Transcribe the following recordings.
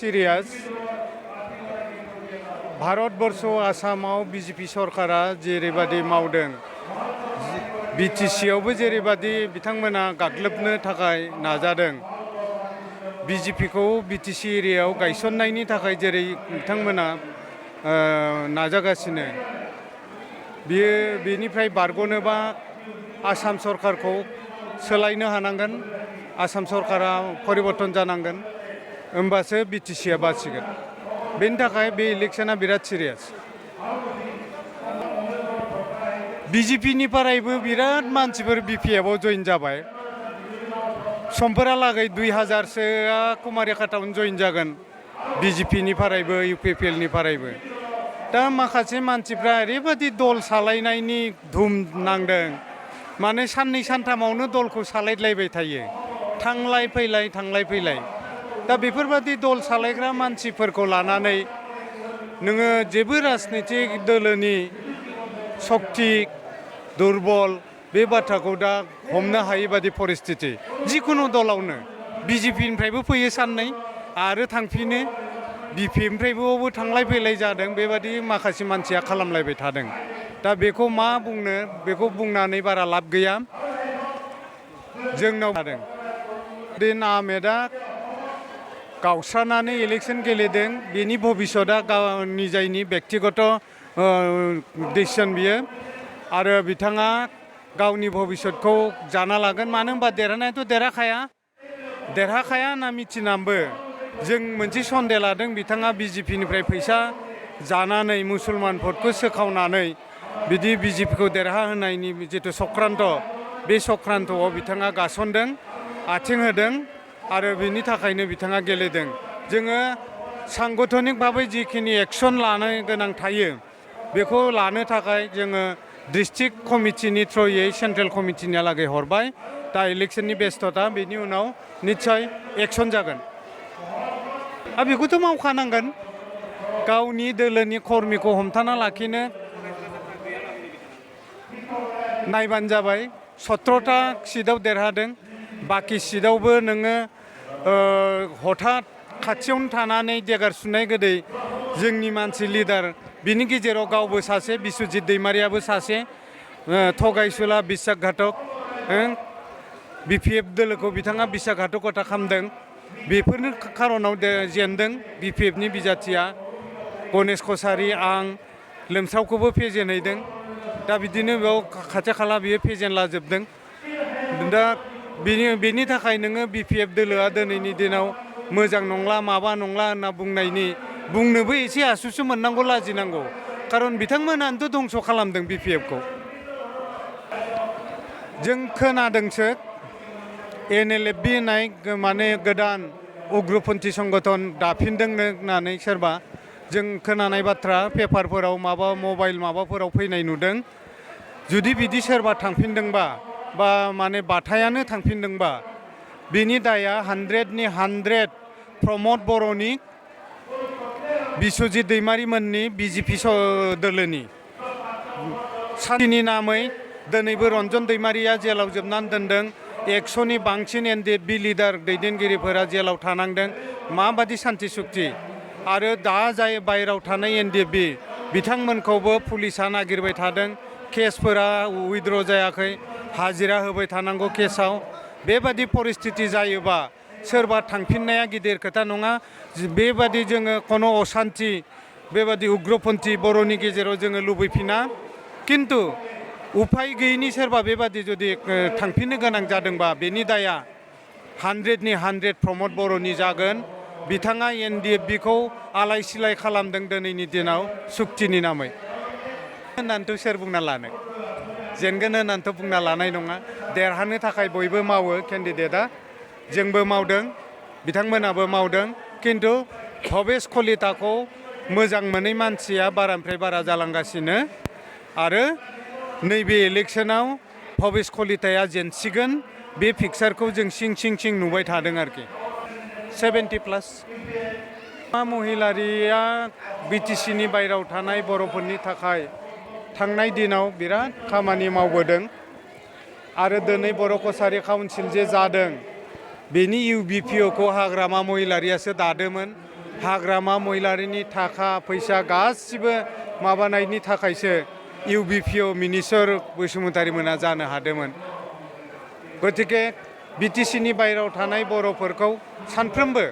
serious Bharatvarsha आसामाव BJP सरकारा जेरैबादि मावदों बिटिसियावबो जेरैबादि बिथांमोना गाग्लोबनो थाखाय नाजादों बिजेपिखौ बिटिसि एरियायाव गायसननायनि थाखाय जेरै बिथांमोना नाजागासिनो बेनिफ्राय बारग'नोबा आसाम सरकारखौ सोलायनो हानांगोन आसाम सरकारा परिबर्तन जानांगोन होमबासो बिटिसिया बासिगोन बेनि थाखाय बे इलेक्शना बिराद सिरियास बिजेपिनिफ्रायबो बिराद मानसिफोर बिपिएफआव जइन जाबाय समफोरालागै 2000सोआ कुमारिघाटआवनो जइन जागोन बिजेपिनिफ्रायबो इउपिपिएलनिफ्रायबो दा माखासे मानसिफ्रा ओरैबायदि दल सालायनायनि धुम नांदों माने साननै सानथामावनो दलखौ सालायलायबाय थायो थांलाय फैलाय दा बेफोरबायदि दल सालायग्रा मानसिफोरखौ लानानै नोङो जेबो राजनितिक दोलोनि सक्ति दुरबल बे बाथ्राखौ दा हमनो हायै बादि परिस्थिति जिखुनु दलावनो बिजेपिनिफ्रायबो फैयो साननै आरो थांफिनो बिपिएफनिफ्रायबो थांलाय फैलाय जादों बेबादि माखासे मानसिया खालामलायबाय थादों दा बेखौ मा बुंनो बेखौ बुंनानै बारा लाब गैया जोंनाव जादों दिन आहमेदा गावस्रानानै इलेक्शन गेलेदों बेनि भबिष्यतआ गावनि जायनि बेक्तिगत डिसिसन बियो आरो बिथाङा गावनि भबिष्यतखौ जाना लागोन मानो होनबा देरहानायाथ' देरहाखाया होनना मिथिनानैबो जों मोनसे सन्देह लादों बिथाङा बिजेपिनिफ्राय फैसा जानानै मुसलमान भटखौ सोखावनानै बिदि बिजेपिखौ देरहा होनायनि जिथु चक्रान्त बे चक्रान्तआव बिथाङा गासनदों आथिं होदों आरो बिनि थाखायनो बिथाङा गेलेदों जोङो सांगठनिक भाबै जिखिनि एक्सन लानो गोनां थायो बेखौ लानो थाखाय जोङो डिस्ट्रिक्ट कमिटिनि थ्रुयै सेन्ट्रेल कमिटिनिहालागै हरबाय दा इलेक्शननि बेस्थता बेनि उनाव निस्सय एक्सन जागोन आरो बेखौथ' मावखानांगोन गावनि दोलोनि कर्मिखौ हमथाना लाखिनो नायबानो जाबाय 17टा सिटआव देरहादों बाखि सिटआवबो नोङो हठात खाथियावनो थानानै देगार सुनाय गोदै जोंनि मानसि लिडार बिनि गेजेराव गावबो सासे बिस्वजित दैमारियाबो सासे थगायसुला बिश्वासघातक बिपिएफ दोलोखौ बिथाङा बिश्वासघातकता खालामदों बेफोरनि खारनाव जेनदों बिपिएफनि बिजाथिया गणेश कछारी आं लोमसावखौबो फेजेनहैदों दा बिदिनो बेयाव खाथि खाला बियो फेजेनलाजोबदों दा बेनि थाखाय नोङो बिपिएफ दोलोआ दिनैनि दिनाव मोजां नंला माबा नंला होनना बुंनोबो एसे आसुसु मोननांगौ लाजिनांगौ खारन बिथांमोनानोथ' दंस' खालामदों बिपिएफखौ जों खोनादोंसो एनएलएफबि होननाय माने गोदान उग्रपन्थी संगठन दाफिनदोंनो होननानै सोरबा जों खोनानाय बाथ्रा पेपारफोराव माबा मबाइल माबाफोराव फैनाय नुदों जुदि बिदि सोरबा थांफिनदोंबा बा माने बाथायानो थांफिनदोंबा बिनि दाया 100नि 100 प्रमद बर'नि बिस्वजित दैमारिमोननि बिजेपि दोलोनि साननि नामै दिनैबो रन्जन दैमारिया जेलाव जोबनानै दोनदों 100नि बांसिन एनडिएफबि लिडार दैदेनगिरिफोरा जेलाव थानांदों माबादि सान्थि सुक्ति आरो दा जाय बायहेरायाव थानाय एनडिएफबि बिथांमोनखौबो पुलिसा नागिरबाय थादों केसफोरा उइथड्र जायाखै हाजिरा होबाय थानांगौ केसाव बेबादि परिस्थिति जायोबा सोरबा थांफिननाया गिदिर खोथा नङा बेबादि जोङो कोनो असान्थि बेबादि उग्रपन्थी बर'नि गेजेराव जोङो लुबैफिना किन्तु उफाय गैयैनि सोरबा बेबादि जुदि थांफिननो गोनां जादोंबा बेनि दाया 100नि 100 प्रमद बर'नि जागोन बिथाङा एनडिएफबिखौ आलाय सिलाय खालामदों दिनैनि दिनाव सुक्तिनि नामै होननानैथ' सोर बुंना लानो जेनगोन होननानैथ' बुंना लानाय नङा देरहानो थाखाय बयबो मावो केन्डिडेटआ जोंबो मावदों बिथांमोनाबो मावदों किन्तु भबेश कलिताखौ मोजां मोनै मानसिया बारानिफ्राय बारा जालांगासिनो आरो नैबे इलेक्शनाव भबेश कलिताया जेनसिगोन बे पिक्सारखौ जों सिं नुबाय थादों आरोखि 70+ महिलारिया बिटिसिनि बायरायाव थानाय बर'फोरनि थाखाय थांनाय दिनाव बिराद खामानि मावबोदों आरो दिनै बर' कछारी काउन्सिल जे जादों बेनि इउबिपिअखौ हाग्रामा महिलारियासो दादोंमोन हाग्रामा महिलारिनि थाखा फैसा गासिबो माबानायनि थाखायसो UBPO मिनिस्टर बसुमतारी मोना जानो हादोंमोन गतिके BTCनि बायरायाव थानाय बर'फोरखौ सानफ्रोमबो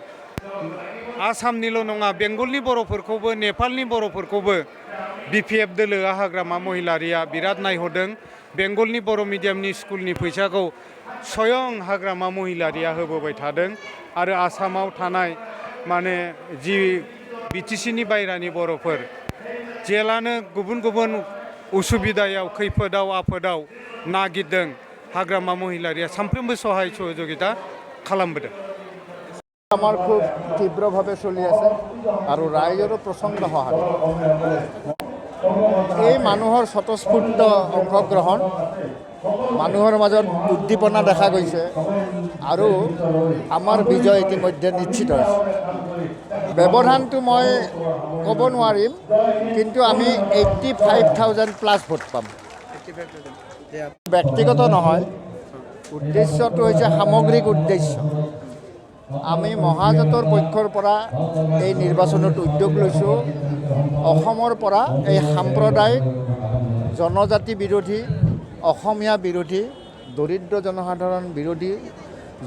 आसामनिल' नङा बेंगलनि बर'फोरखौबो नेपालनि बर'फोरखौबो BPF दोलोआ हाग्रामा महिलारिया बिराद नायहरदों बेंगलनि बर' मिडियामनि स्कुलनि फैसाखौ स्वयं हाग्रामा महिलारिया होबोबाय थादों आरो आसामाव थानाय माने जि BTCनि बायरानि बर'फोर जेलानो गुबुन गुबुन उसुबिदायाव खैफोदाव आफोदाव नागिरदों हाग्रामा महिलारिया सानफ्रोमबो सहाय सहযোগিতা खालामबोदों আমার খুব তীব্রভাৱে চলি আছে আৰু ৰাইজৰো প্ৰচণ্ড সহায় এই মানুহৰ স্বতঃস্ফূৰ্ত অংশগ্ৰহণ মানুহৰ মাজত উদ্দীপনা দেখা গৈছে আৰু আমাৰ বিজয় ইতিমধ্যে নিশ্চিত হৈছে ব্যৱধানটো মই ক'ব নোৱাৰিম কিন্তু আমি 85,000 প্লাছ ভোট পাম ব্যক্তিগত নহয় উদ্দেশ্যটো হৈছে সামগ্ৰিক উদ্দেশ্য আমি মহাজোঁটৰ পক্ষৰ পৰা এই নিৰ্বাচনত উদ্যোগ লৈছোঁ অসমৰ পৰা এই সাম্প্ৰদায়িক জনজাতি বিৰোধী অসমীয়া বিৰোধী দৰিদ্ৰ জনসাধাৰণ বিৰোধী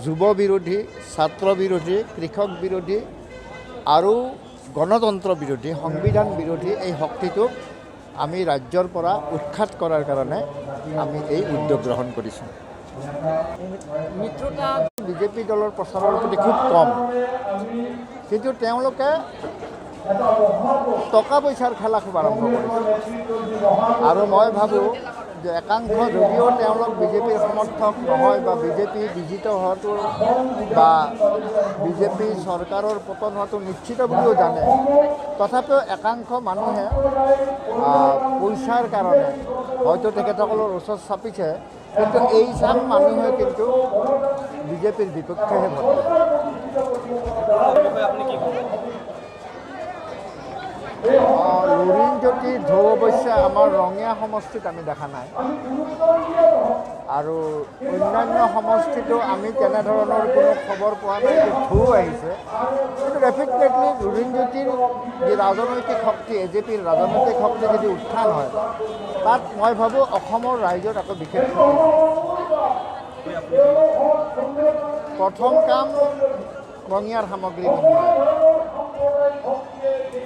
যুৱ বিৰোধী ছাত্ৰ বিৰোধী কৃষক বিৰোধী আৰু গণতন্ত্ৰ বিৰোধী সংবিধান বিৰোধী এই শক্তিটোক আমি ৰাজ্যৰ পৰা উৎখাত কৰাৰ কাৰণে আমি এই উদ্যোগ গ্ৰহণ কৰিছোঁ মিত্ৰতা বিজেপি দলৰ প্ৰচাৰৰ প্ৰতি খুব কম কিন্তু তেওঁলোকে টকা পইচাৰ খেলা খুব আৰম্ভ কৰিছে আৰু মই ভাবোঁ যে একাংশ যদিও তেওঁলোক বিজেপিৰ সমৰ্থক নহয় বা বিজেপি বিজিত হোৱাটো বা বিজেপি চৰকাৰৰ পতন হোৱাটো নিশ্চিত বুলিও জানে তথাপিও একাংশ মানুহে পইচাৰ কাৰণে হয়তো তেখেতসকলৰ ওচৰত চাপিছে কিন্তু এই চাম মানুহে কিন্তু বিজেপিৰ বিপক্ষেহে ভোট লুৰিণজ্যোতি ঢৌ অৱশ্যে আমাৰ ৰঙীয়া সমষ্টিত আমি দেখা নাই আৰু অন্যান্য সমষ্টিতো আমি তেনেধৰণৰ কোনো খবৰ পোৱা নাই যে ঢৌ আহিছে কিন্তু ডেফিনেটলি লুৰিণজ্যোতিৰ যি ৰাজনৈতিক শক্তি AJPৰ ৰাজনৈতিক শক্তি যদি উত্থান হয় তাত মই ভাবোঁ অসমৰ ৰাইজৰ আকৌ বিশেষ প্ৰথম কাম ৰঙিয়াৰ সামগ্ৰী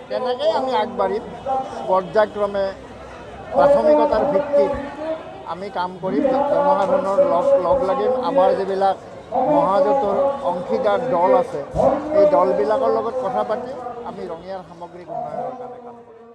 তেনেকৈ আমি আগবাঢ়িম পৰ্যায়ক্ৰমে প্ৰাথমিকতাৰ ভিত্তিত আমি কাম কৰিম জনসাধাৰণৰ লগ লাগিম আমাৰ যিবিলাক মহাজোঁটৰ অংশীদাৰ দল আছে এই দলবিলাকৰ লগত কথা পাতি আমি ৰঙিয়াৰ সামগ্ৰিক উন্নয়নৰ কাৰণে কাম কৰিম